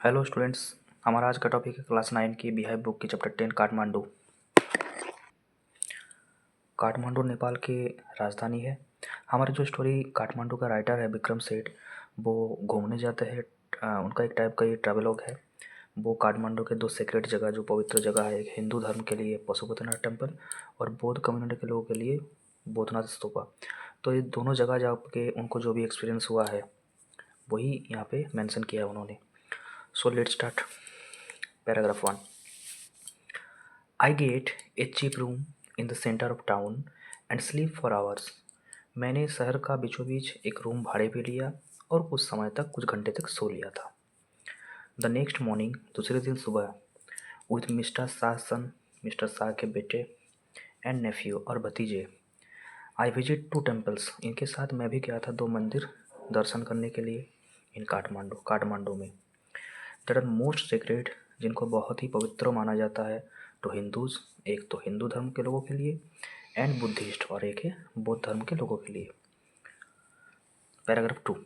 Hello students. हमारा आज का टॉपिक है क्लास 9 की बिहाइव बुक की चैप्टर 10 काठमांडू। काठमांडू नेपाल की राजधानी है। हमारी जो स्टोरी काठमांडू का राइटर है विक्रम सेठ, वो घूमने जाते हैं। उनका एक टाइप का ये ट्रैवलॉग है। वो काठमांडू के दो सीक्रेट जगह, जो पवित्र जगह है, एक हिंदू धर्म के लिए पशुपतिनाथ टेम्पल और बौद्ध कम्युनिटी के लोगों के लिए बौद्धनाथ स्तूपा। तो ये दोनों जगह जाके उनको जो भी एक्सपीरियंस हुआ है वही यहाँ पे मेंशन किया है उन्होंने। सो let's start. Paragraph 1। I get a cheap room in the center of town and sleep for hours. मैंने शहर का बीचों-बीच एक रूम भाड़े पे लिया और कुछ समय तक, कुछ घंटे तक सो लिया था। द नेक्स्ट मॉर्निंग, दूसरे दिन सुबह, with mister Shah son, mister Shah के बेटे एंड नेफ्यू और भतीजे, आई विजिट टू टेम्पल्स। इनके साथ मैं भी गया था दो मंदिर दर्शन करने के लिए इन काठमांडू में। दैट आर मोस्ट सेक्रेड, जिनको बहुत ही पवित्र माना जाता है, टू हिंदूज, एक तो हिंदू धर्म के लोगों के लिए, एंड बुद्धिस्ट, और एक है बौद्ध धर्म के लोगों के लिए। पैराग्राफ 2।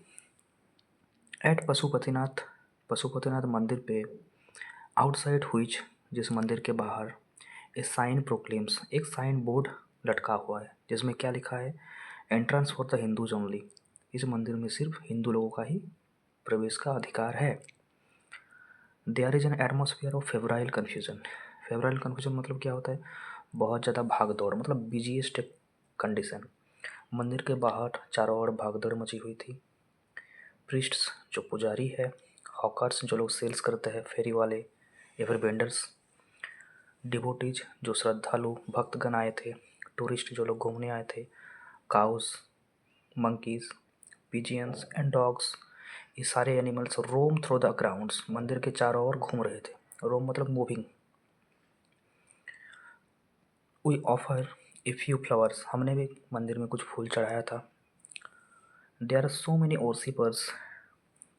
एट पशुपतिनाथ मंदिर पे, आउटसाइड हुईच, जिस मंदिर के बाहर, ए साइन प्रोक्लेम्स, एक साइन बोर्ड लटका हुआ है जिसमें क्या लिखा है, entrance for the Hindus only. इस मंदिर में सिर्फ हिंदू लोगों का ही प्रवेश का अधिकार है। There is an atmosphere of febrile confusion. Febrile confusion मतलब क्या होता है, बहुत ज़्यादा भाग दौड़, मतलब बिजीएस्ट कंडीशन। मंदिर के बाहर चारों ओर भागदौड़ मची हुई थी। प्रीस्ट्स, जो पुजारी है, हॉकर्स, जो लोग सेल्स करते हैं, फेरी वाले, एवर वेंडर्स, डिवोटीज, जो श्रद्धालु भक्तगण आए थे, टूरिस्ट, जो लोग घूमने आए थे, cows, monkeys, pigeons and dogs, ये सारे animals roam through the grounds, मंदिर के चारों ओर घूम रहे थे। रोम मतलब moving. We offer a few flowers, हमने भी मंदिर में कुछ फूल चढ़ाया था। There are so many worshippers,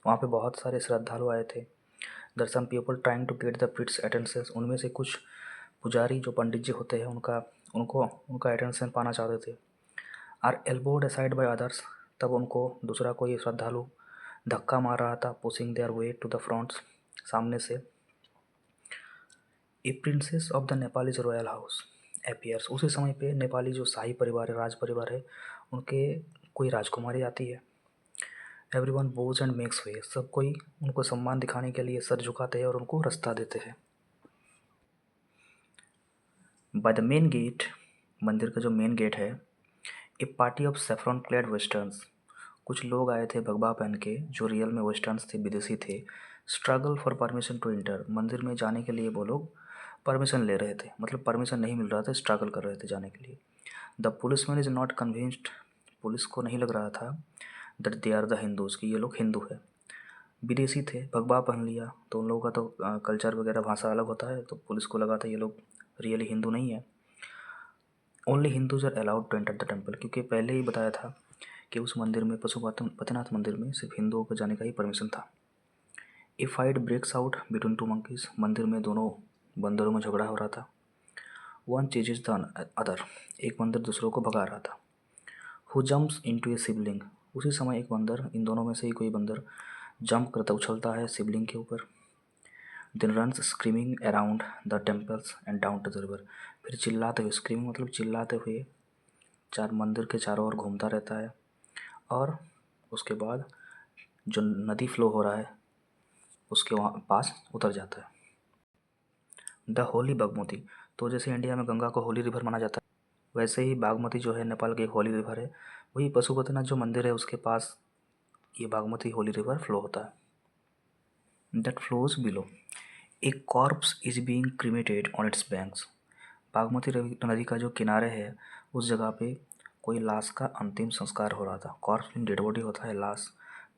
वहाँ पे बहुत सारे श्रद्धालु आए थे। There some people trying to get the priest's attention, उनमें से कुछ पुजारी, जो पंडित जी होते हैं, उनका अटेंशन पाना चाहते थे। Are elbowed aside by others, तब उनको दूसरा कोई श्रद्धालु धक्का मार रहा था। Pushing their way to the fronts, सामने से। A princess of the Nepalese royal house appears, उसी समय पे नेपाली जो शाही परिवार है, राज परिवार है, उनके कोई राजकुमारी आती है। एवरीवन बोज एंड मेक्स वे, सब कोई उनको सम्मान दिखाने के लिए सर झुकाते हैं और उनको रास्ता देते हैं। बाय द मेन गेट, मंदिर का जो मेन गेट है, a party of saffron clad westerns, कुछ लोग आए थे भगवा पहन के, जो रियल में वेस्टर्न्स थे, विदेशी थे। Struggle for permission to enter, मंदिर में जाने के लिए वो लोग परमिशन ले रहे थे, मतलब परमिशन नहीं मिल रहा था, स्ट्रगल कर रहे थे जाने के लिए। The policeman is not convinced, police को नहीं लग रहा था, that they are the Hindus, कि ये लोग हिंदू है। विदेशी थे, भगवा पहन लिया, तो उन लोगों का तो कल्चर वगैरह भाषा अलग होता है, तो पुलिस को लगा था ये लोग रियली हिंदू नहीं है। Only Hindus are allowed to enter the temple, क्योंकि पहले ही बताया था कि उस मंदिर में, पशुपतिनाथ मंदिर में, सिर्फ हिंदुओं को जाने का ही परमिशन था। A fight breaks out between two monkeys, मंदिर में दोनों बंदरों में झगड़ा हो रहा था। वन चेजेस द अदर, एक बंदर दूसरों को भगा रहा था। हु जम्प्स इनटू ए शिवलिंग, उसी समय एक बंदर, इन दोनों में से ही कोई बंदर जंप करता, उछलता है शिवलिंग के ऊपर। Then runs screaming around the temples and down to the river, फिर चिल्लाते हुए, स्क्रीमिंग मतलब चिल्लाते हुए, चार मंदिर के चारों ओर घूमता रहता है, और उसके बाद जो नदी फ्लो हो रहा है उसके वहाँ पास उतर जाता है। द होली बागमती, तो जैसे इंडिया में गंगा को होली रिवर माना जाता है, वैसे ही बागमती जो है नेपाल की एक होली रिवर है। वही पशुपतिनाथ जो मंदिर है उसके पास ये बागमती होली रिवर फ्लो होता है। That flows below, A corps is being cremated on it's banks, Bagmati नदी का जो किनारे है उस जगह पे कोई लाश का अंतिम संस्कार हो रहा था। कॉर्प्स में डेड बॉडी होता है, लाश।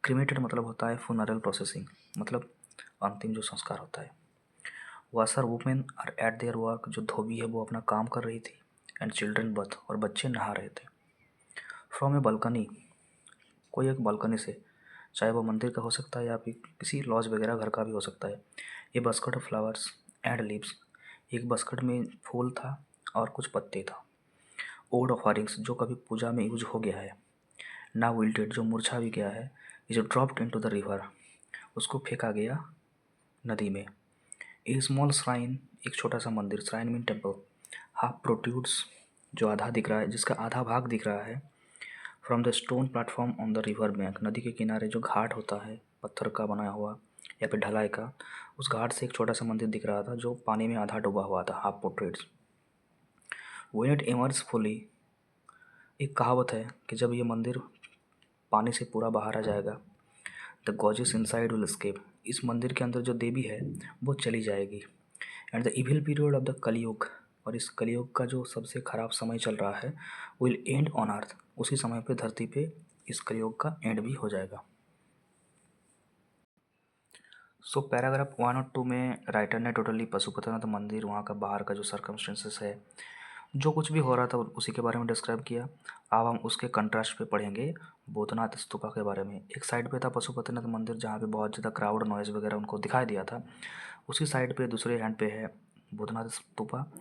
क्रीमेटेड मतलब होता है फ्यूनरल प्रोसेसिंग, मतलब अंतिम जो संस्कार होता है। Washer women are at their work, जो धोबी है वो अपना काम कर रही थी। एंड चिल्ड्रन बथ, और बच्चे नहा रहे थे। फ्रॉम ए बालकनी, कोई एक बालकनी से, चाहे वो मंदिर का हो सकता है या फिर किसी लॉज वगैरह घर का भी हो सकता है। ये basket of flowers and leaves, एक बास्केट में फूल था और कुछ पत्ते था। ओड ऑफरिंग्स, जो कभी पूजा में यूज हो गया है। ना विल्टेड, जो मुरझा भी गया है। Is dropped into the river, उसको फेंका गया नदी में। ए स्मॉल श्राइन, एक छोटा सा मंदिर, shrine mean temple, half protrudes, जो आधा दिख रहा है, जिसका आधा भाग दिख रहा है, from the stone platform on the river bank, नदी के किनारे जो घाट होता है पत्थर का बना हुआ या फिर ढलाई का, उस घाट से एक छोटा सा मंदिर दिख रहा था जो पानी में आधा डूबा हुआ था, half portraits. When it emerge fully, एक कहावत है कि जब ये मंदिर पानी से पूरा बाहर आ जाएगा, द गॉजेस इनसाइड विल एस्केप, इस मंदिर के अंदर जो देवी है वो चली जाएगी। And the evil period of the कलयुग, और इस कलयुग का जो सबसे खराब समय चल रहा है, विल एंड ऑन अर्थ, उसी समय पे धरती पे इस कलयुग का एंड भी हो जाएगा। सो पैराग्राफ 1 और 2 में राइटर ने टोटली पशुपतिनाथ मंदिर, वहाँ का बाहर का जो सर्कमस्टेंसेस है, जो कुछ भी हो रहा था उसी के बारे में डिस्क्राइब किया। अब हम उसके कंट्रास्ट पे पढ़ेंगे भूतनाथ स्तूपा के बारे में। एक साइड पे था पशुपतिनाथ मंदिर जहाँ पे बहुत ज़्यादा क्राउड नॉइज़ वगैरह उनको दिखाई दिया था, उसी साइड पे दूसरे हैंड पे है भूतनाथ स्तूपा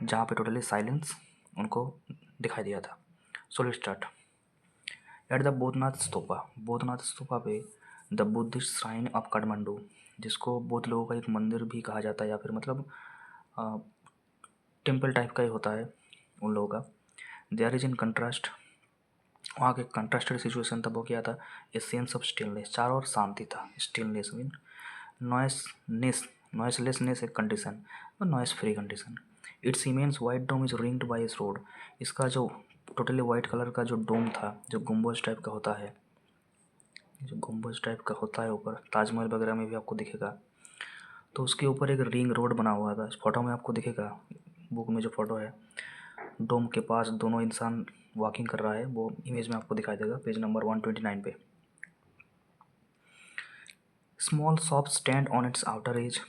जहाँ पे टोटली साइलेंस उनको दिखाई दिया था। So let's start. At the Bhutnath stupa पे the Buddhist shrine of Kathmandu, जिसको बुद्ध लोगों का एक मंदिर भी कहा जाता है, या फिर मतलब टेम्पल टाइप का ही होता है उन लोगों का। देयर इज इन कंट्रास्ट, वहाँ के कंट्रास्टेड सिचुएशन था, वो क्या था, ए सेंस ऑफ स्टिलनेस, चारों ओर शांति था। स्टिलनेस मीन नॉइसलेसनेस एक कंडीशन, और noise free condition. Its immense white dome is ringed by its road, इसका जो टोटली वाइट कलर का जो डोम था, जो गुम्बज टाइप का होता है, जो गुम्बज टाइप का होता है ऊपर, ताजमहल वगैरह में भी आपको दिखेगा, तो उसके ऊपर एक रिंग रोड बना हुआ था। इस फोटो में आपको दिखेगा, बुक में जो फोटो है, डोम के पास दोनों इंसान वॉकिंग कर रहा है, वो इमेज में आपको दिखाई देगा पेज नंबर 129 पे। Small shop stand on its outer edge,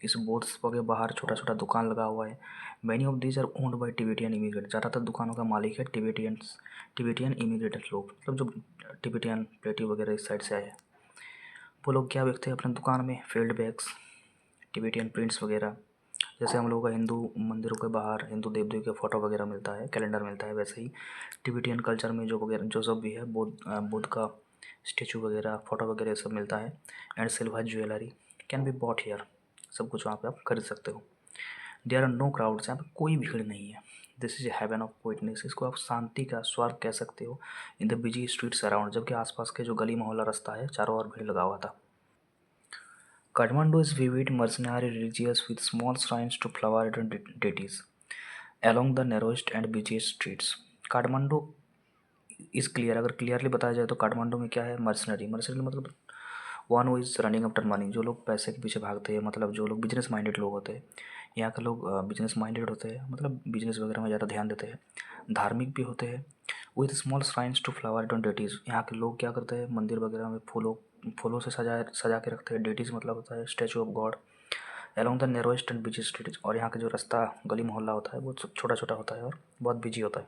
इस बोर्ड्स के बाहर छोटा छोटा दुकान लगा हुआ है। Many of these are owned by Tibetan immigrate, ज़्यादातर दुकानों का मालिक है टिबेटियन इमिग्रेटेड लोग, मतलब जो टिबेटियन प्लेटिव वगैरह इस साइड से आए हैं। वो लोग क्या बेचते हैं अपने दुकान में, फील्ड बैग्स, टिबेटियन प्रिंट्स वगैरह, जैसे हम लोगों का हिंदू मंदिरों के बाहर हिंदू देव देवी के फ़ोटो वगैरह मिलता है, कैलेंडर मिलता है, वैसे ही टिबेटियन कल्चर में जो वगैरह जो सब भी है, बुद्ध का स्टेचू वगैरह, फ़ोटो वगैरह सब मिलता है। And silver jewellery can be bought here, सब कुछ वहाँ पे आप खरीद सकते हो। देयर आर नो क्राउड्स, यहाँ पे कोई भीड़ नहीं है। दिस इज हेवन ऑफ क्विटनेस, इसको आप शांति का स्वर्ग कह सकते हो। In the busy streets around, जबकि आसपास के जो गली मोहल्ला रास्ता है चारों ओर भीड़ लगा हुआ था। Kathmandu is vivid, mercenary, religious, with small shrines to flower-ridden deities along the narrowest and busiest streets. Kathmandu is clear, अगर क्लियरली बताया जाए तो काठमांडू में क्या है, मर्सनरी मतलब one who is running after money, जो लोग पैसे के पीछे भागते हैं, मतलब जो लोग बिजनेस माइंडेड लोग होते हैं। यहाँ के लोग बिजनेस माइंडेड होते हैं, मतलब बिजनेस वगैरह में ज़्यादा ध्यान देते हैं, धार्मिक भी होते हैं। With small shrines to flower don deities, यहाँ के लोग क्या करते हैं, मंदिर वगैरह में फूलों से सजा के रखते हैं। डेटीज़ मतलब होता है statue of god. Along the narrowest and busy street, और यहाँ का जो रास्ता गली मोहल्ला होता है वो छोटा छोटा होता है और बहुत बिजी होता है।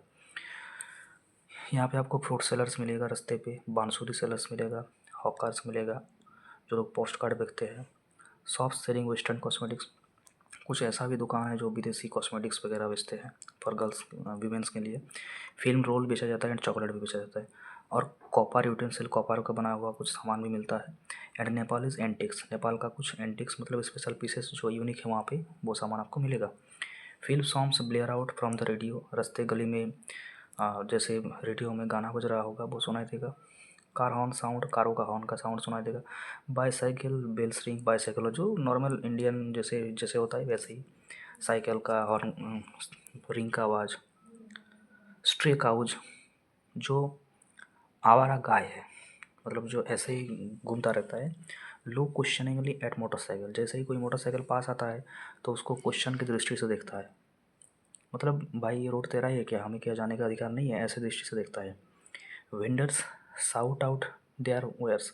यहाँ पे आपको फ्रूट सेलर्स मिलेगा रास्ते पे, बांसुरी सेलर्स मिलेगा, हॉकर्स मिलेगा, जो लोग पोस्ट कार्ड बेचते हैं, शॉप सेलिंग वेस्टर्न कॉस्मेटिक्स, कुछ ऐसा भी दुकान है जो विदेशी कॉस्मेटिक्स वगैरह बेचते हैं फॉर गर्ल्स वीमेंस के लिए। फिल्म रोल बेचा जाता है एंड चॉकलेट भी बेचा जाता है, और कॉपर यूटेंसिल, कॉपर का बना हुआ कुछ सामान भी मिलता है। And Nepal is antics, Nepal का कुछ एंटिक्स मतलब स्पेशल पीसेस जो यूनिक है वहाँ पे, वो सामान आपको मिलेगा। Film songs Blair out from the radio, रास्ते गली में जैसे रेडियो में गाना बज रहा होगा वो सुनाई देगा। कार हॉर्न साउंड, कारों का हॉर्न का साउंड सुनाई देगा। बाईसाइकिल बेल्स रिंग, बाईसाइकिल जो नॉर्मल इंडियन जैसे जैसे होता है वैसे ही साइकिल का हॉर्न, रिंग का आवाज़। स्ट्रे काउज, जो आवारा गाय है, मतलब जो ऐसे ही घूमता रहता है। लो क्वेश्चनिंगली एट मोटरसाइकिल, जैसे ही कोई मोटरसाइकिल पास आता है तो उसको क्वेश्चन की दृष्टि से देखता है, मतलब भाई ये रोड तेरा ही है क्या, हमें क्या जाने का अधिकार नहीं है, ऐसे दृष्टि से देखता है। Vendors sought out their wares,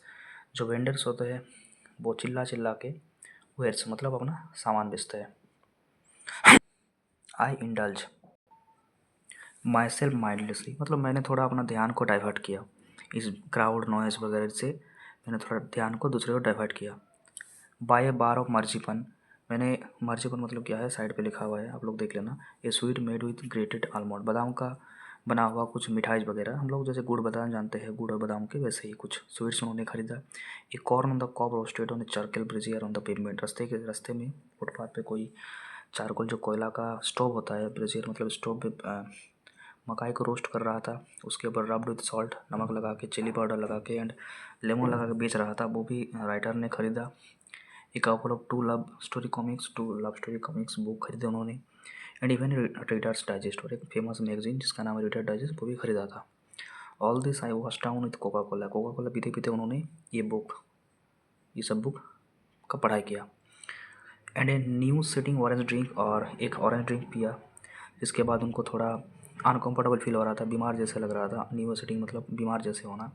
जो वेंडर्स होते हैं वो चिल्ला चिल्ला के वेयर्स मतलब अपना सामान बेचते हैं। I indulge my self mindlessly, मतलब मैंने थोड़ा अपना ध्यान को डाइवर्ट किया, इस क्राउड नॉइज़ वगैरह से मैंने थोड़ा ध्यान को दूसरे को डाइवर्ट किया। बाय ए बार ऑफ मर्जीपन, मैंने मर्जीपन मतलब क्या है साइड पे लिखा हुआ है, आप लोग देख लेना। A sweet made with grated almond, बादाम का बना हुआ कुछ मिठाई वगैरह, हम लोग जैसे गुड़ बादाम जानते हैं, गुड़ और बादाम के, वैसे ही कुछ स्वीट्स उन्होंने खरीदा। एक corn on the cob roasted on the charcoal brazier on the pavement, रास्ते में फुटपाथ पे कोई चारकोल जो कोयला का स्टोव होता है, ब्रेजियर मतलब स्टोव पे मकाई को रोस्ट कर रहा था, उसके ऊपर रब्ड विथ सॉल्ट, नमक लगा के, चिली पाउडर लगा के एंड लेमन लगा के बेच रहा था, वो भी राइटर ने खरीदा। एक couple of two love story comics book खरीदे उन्होंने। एंड इवन रीडर्स डाइजेस्ट, और एक फेमस मैगजीन जिसका नाम है रीडर डाइजेस्ट, वो भी खरीदा था। All this I was town with Coca Cola पीते पीते उन्होंने ये सब बुक का पढ़ाई किया। And a new sitting orange drink, और एक ऑरेंज ड्रिंक पिया, जिसके बाद उनको थोड़ा अनकम्फर्टेबल फील हो रहा था, बीमार जैसे लग रहा था, न्यू सिटिंग मतलब बीमार जैसे होना।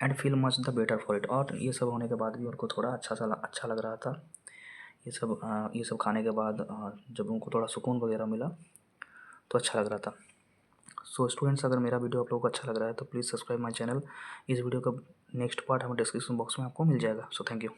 And feel much the better for it, और ये सब होने के बाद भी उनको थोड़ा अच्छा लग रहा था। ये सब खाने के बाद जब उनको थोड़ा सुकून वगैरह मिला तो अच्छा लग रहा था। सो स्टूडेंट्स, अगर मेरा वीडियो आप लोगों को अच्छा लग रहा है तो प्लीज़ सब्सक्राइब माई चैनल। इस वीडियो का नेक्स्ट पार्ट हमें डिस्क्रिप्शन बॉक्स में आपको मिल जाएगा। So thank you.